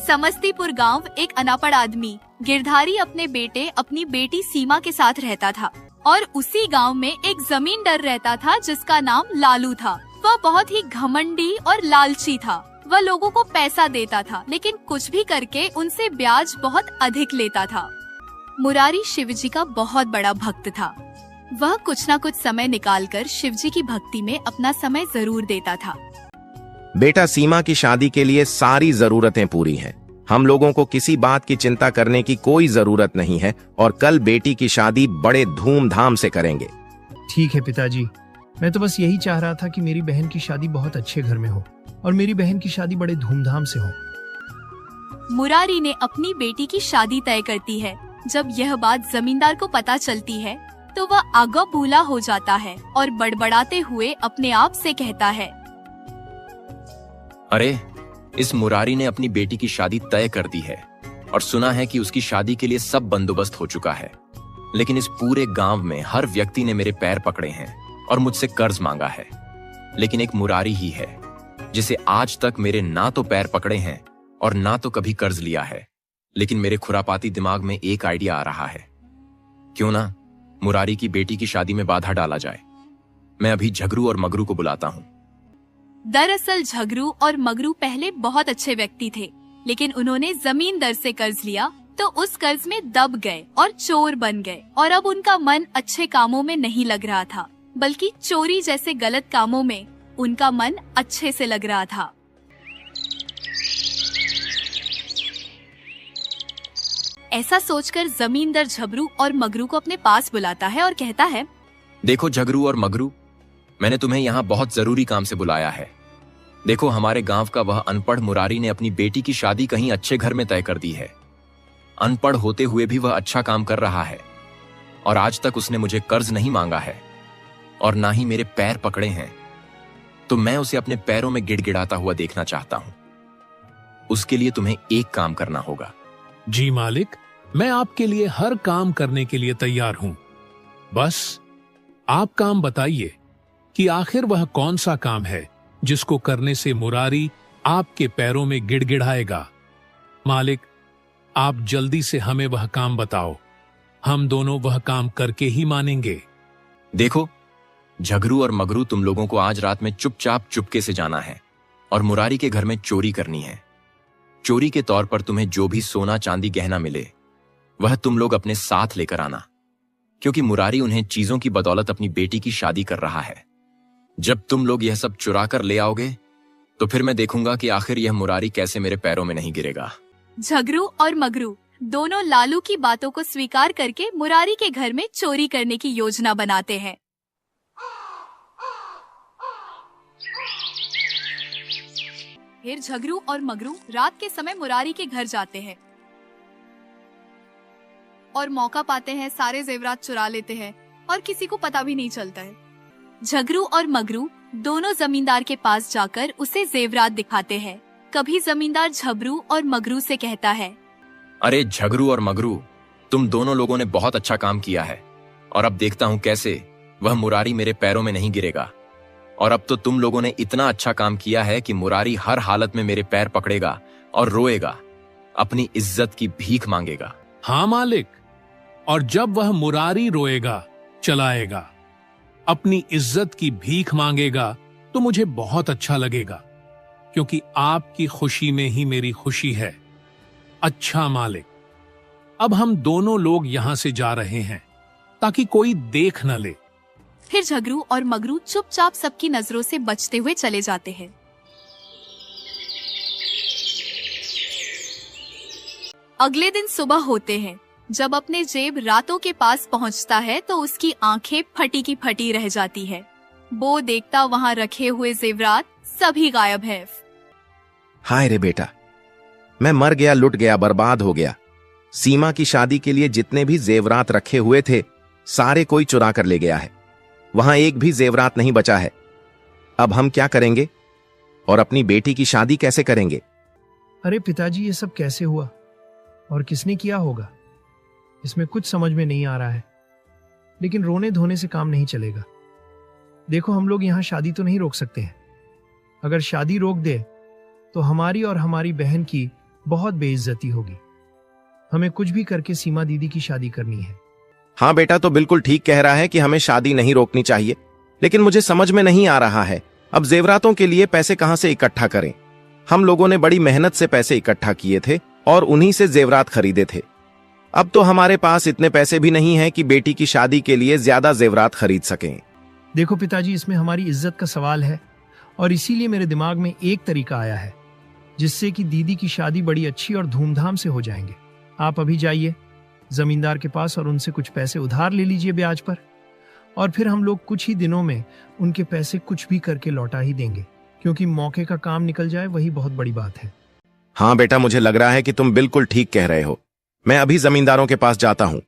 समस्तीपुर गांव एक अनापढ़ आदमी गिरधारी अपने बेटे अपनी बेटी सीमा के साथ रहता था और उसी गांव में एक जमींदार रहता था जिसका नाम लालू था। वह बहुत ही घमंडी और लालची था। वह लोगों को पैसा देता था लेकिन कुछ भी करके उनसे ब्याज बहुत अधिक लेता था। मुरारी शिवजी का बहुत बड़ा भक्त था। वह कुछ न कुछ समय निकालकर शिवजी की भक्ति में अपना समय जरूर देता था। बेटा, सीमा की शादी के लिए सारी जरूरतें पूरी हैं। हम लोगों को किसी बात की चिंता करने की कोई जरूरत नहीं है और कल बेटी की शादी बड़े धूमधाम से करेंगे। ठीक है पिताजी, मैं तो बस यही चाह रहा था कि मेरी बहन की शादी बहुत अच्छे घर में हो और मेरी बहन की शादी बड़े धूमधाम से हो। मुरारी ने अपनी बेटी की शादी तय करती है। जब यह बात जमींदार को पता चलती है तो वह आगा भूला हो जाता है और बड़बड़ाते हुए अपने आप से कहता है, अरे, इस मुरारी ने अपनी बेटी की शादी तय कर दी है और सुना है कि उसकी शादी के लिए सब बंदोबस्त हो चुका है। लेकिन इस पूरे गांव में हर व्यक्ति ने मेरे पैर पकड़े हैं और मुझसे कर्ज मांगा है। लेकिन एक मुरारी ही है जिसे आज तक मेरे ना तो पैर पकड़े हैं और ना तो कभी कर्ज लिया है। लेकिन मेरे खुरापाती दिमाग में एक आइडिया आ रहा है, क्यों ना मुरारी की बेटी की शादी में बाधा डाला जाए। मैं अभी झगरू और मगरू को बुलाता हूँ। दरअसल झगरू और मगरू पहले बहुत अच्छे व्यक्ति थे, लेकिन उन्होंने जमींदार से कर्ज लिया तो उस कर्ज में दब गए और चोर बन गए और अब उनका मन अच्छे कामों में नहीं लग रहा था, बल्कि चोरी जैसे गलत कामों में उनका मन अच्छे से लग रहा था। ऐसा सोचकर जमींदार झगरू और मगरू को अपने पास बुलाता है और कहता है, देखो झगरू और मगरू, मैंने तुम्हें यहाँ बहुत जरूरी काम से बुलाया है। देखो, हमारे गांव का वह अनपढ़ मुरारी ने अपनी बेटी की शादी कहीं अच्छे घर में तय कर दी है। अनपढ़ होते हुए भी वह अच्छा काम कर रहा है और आज तक उसने मुझे कर्ज नहीं मांगा है और ना ही मेरे पैर पकड़े हैं। तो मैं उसे अपने पैरों में गिड़गिड़ाता हुआ देखना चाहता हूं। उसके लिए तुम्हें एक काम करना होगा। जी मालिक, मैं आपके लिए हर काम करने के लिए तैयार हूं। बस आप काम बताइए कि आखिर वह कौन सा काम है जिसको करने से मुरारी आपके पैरों में गिड़गिड़ाएगा। मालिक, आप जल्दी से हमें वह काम बताओ। हम दोनों वह काम करके ही मानेंगे। देखो झगरू और मगरू, तुम लोगों को आज रात में चुपचाप चुपके से जाना है और मुरारी के घर में चोरी करनी है। चोरी के तौर पर तुम्हें जो भी सोना चांदी गहना मिले वह तुम लोग अपने साथ लेकर आना, क्योंकि मुरारी उन्हें चीजों की बदौलत अपनी बेटी की शादी कर रहा है। जब तुम लोग यह सब चुरा कर ले आओगे तो फिर मैं देखूंगा कि आखिर यह मुरारी कैसे मेरे पैरों में नहीं गिरेगा। झगरू और मगरू दोनों लालू की बातों को स्वीकार करके मुरारी के घर में चोरी करने की योजना बनाते हैं। फिर झगरू और मगरू रात के समय मुरारी के घर जाते हैं और मौका पाते हैं सारे जेवरात चुरा लेते हैं और किसी को पता भी नहीं चलता है। झगरू और मगरू दोनों जमींदार के पास जाकर उसे जेवरात दिखाते हैं। कभी जमींदार झगरू और मगरू से कहता है, अरे झगरू और मगरू, तुम दोनों लोगों ने बहुत अच्छा काम किया है और अब देखता हूं कैसे वह मुरारी मेरे पैरों में नहीं गिरेगा। और अब तो तुम लोगों ने इतना अच्छा काम किया है कि मुरारी हर हालत में मेरे पैर पकड़ेगा और रोएगा, अपनी इज्जत की भीख मांगेगा। हाँ मालिक, और जब वह मुरारी रोएगा, चलाएगा, अपनी इज्जत की भीख मांगेगा तो मुझे बहुत अच्छा लगेगा, क्योंकि आपकी खुशी में ही मेरी खुशी है। अच्छा मालिक, अब हम दोनों लोग यहां से जा रहे हैं ताकि कोई देख न ले। फिर झगरू और मगरू चुपचाप सबकी नजरों से बचते हुए चले जाते हैं। अगले दिन सुबह होते हैं। जब अपने जेब रातों के पास पहुंचता है तो उसकी आंखें फटी की फटी रह जाती है। वो देखता वहां रखे हुए जेवरात सभी गायब हैं। हाय रे बेटा, मैं मर गया, लुट गया, बर्बाद हो गया। सीमा की शादी के लिए जितने भी जेवरात रखे हुए थे सारे कोई चुरा कर ले गया है। वहां एक भी जेवरात नहीं बचा है। अब हम क्या करेंगे और अपनी बेटी की शादी कैसे करेंगे? अरे पिताजी, ये सब कैसे हुआ और किसने किया होगा? इसमें कुछ समझ में नहीं आ रहा है। लेकिन रोने धोने से काम नहीं चलेगा। देखो, हम लोग यहाँ शादी तो नहीं रोक सकते हैं। अगर शादी रोक दे तो हमारी और हमारी बहन की बहुत बेइज्जती होगी। हमें कुछ भी करके सीमा दीदी की शादी करनी है। हाँ बेटा तो बिल्कुल ठीक कह रहा है कि हमें शादी नहीं रोकनी चाहिए, लेकिन मुझे समझ में नहीं आ रहा है अब जेवरातों के लिए पैसे कहां से इकट्ठा करें। हम लोगों ने बड़ी मेहनत से पैसे इकट्ठा किए थे और उन्हीं से जेवरात खरीदे थे। अब तो हमारे पास इतने पैसे भी नहीं हैं कि बेटी की शादी के लिए ज्यादा जेवरात खरीद सकें। देखो पिताजी, इसमें हमारी इज्जत का सवाल है और इसीलिए मेरे दिमाग में एक तरीका आया है जिससे कि दीदी की शादी बड़ी अच्छी और धूमधाम से हो जाएंगे। आप अभी जाइए जमींदार के पास और उनसे कुछ पैसे उधार ले लीजिए ब्याज पर, और फिर हम लोग कुछ ही दिनों में उनके पैसे कुछ भी करके लौटा ही देंगे, क्योंकि मौके का काम निकल जाए वही बहुत बड़ी बात है। हाँ बेटा, मुझे लग रहा है कि तुम बिल्कुल ठीक कह रहे हो। मैं अभी जमींदारों के पास जाता हूं।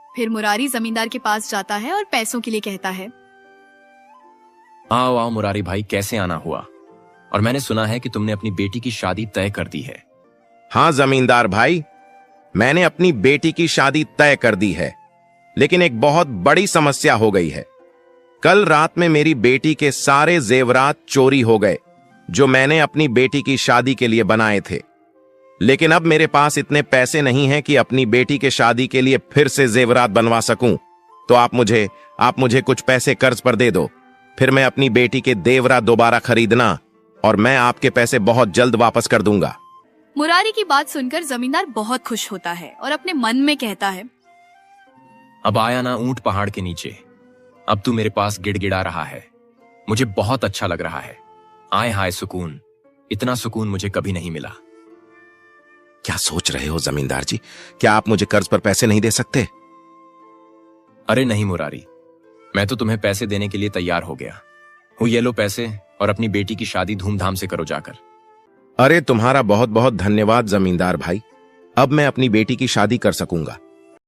फिर मुरारी जमींदार के पास जाता है और पैसों के लिए कहता है, आओ आओ मुरारी भाई, कैसे आना हुआ? और मैंने सुना है कि तुमने अपनी बेटी की शादी तय कर दी है। हाँ जमींदार भाई, मैंने अपनी बेटी की शादी तय कर दी है, लेकिन एक बहुत बड़ी समस्या हो गई है। कल रात में मेरी बेटी के सारे जेवरात चोरी हो गए जो मैंने अपनी बेटी की शादी के लिए बनाए थे। लेकिन अब मेरे पास इतने पैसे नहीं हैं कि अपनी बेटी के शादी के लिए फिर से जेवरात बनवा सकूं। तो आप मुझे कुछ पैसे कर्ज पर दे दो, फिर मैं अपनी बेटी के जेवरात दोबारा खरीदना और मैं आपके पैसे बहुत जल्द वापस कर दूंगा। मुरारी की बात सुनकर जमींदार बहुत खुश होता है और अपने मन में कहता है, अब आया ना ऊंट पहाड़ के नीचे, अब तू मेरे पास गिड़गिड़ा रहा है। मुझे बहुत अच्छा लग रहा है। आए हाय सुकून, इतना सुकून मुझे कभी नहीं मिला। क्या सोच रहे हो जमींदार जी? क्या आप मुझे कर्ज पर पैसे नहीं दे सकते? अरे नहीं मुरारी, मैं तो तुम्हें पैसे देने के लिए तैयार हो गया हूं। ये लो पैसे और अपनी बेटी की शादी धूमधाम से करो जाकर। अरे तुम्हारा बहुत बहुत धन्यवाद जमींदार भाई, अब मैं अपनी बेटी की शादी कर सकूंगा।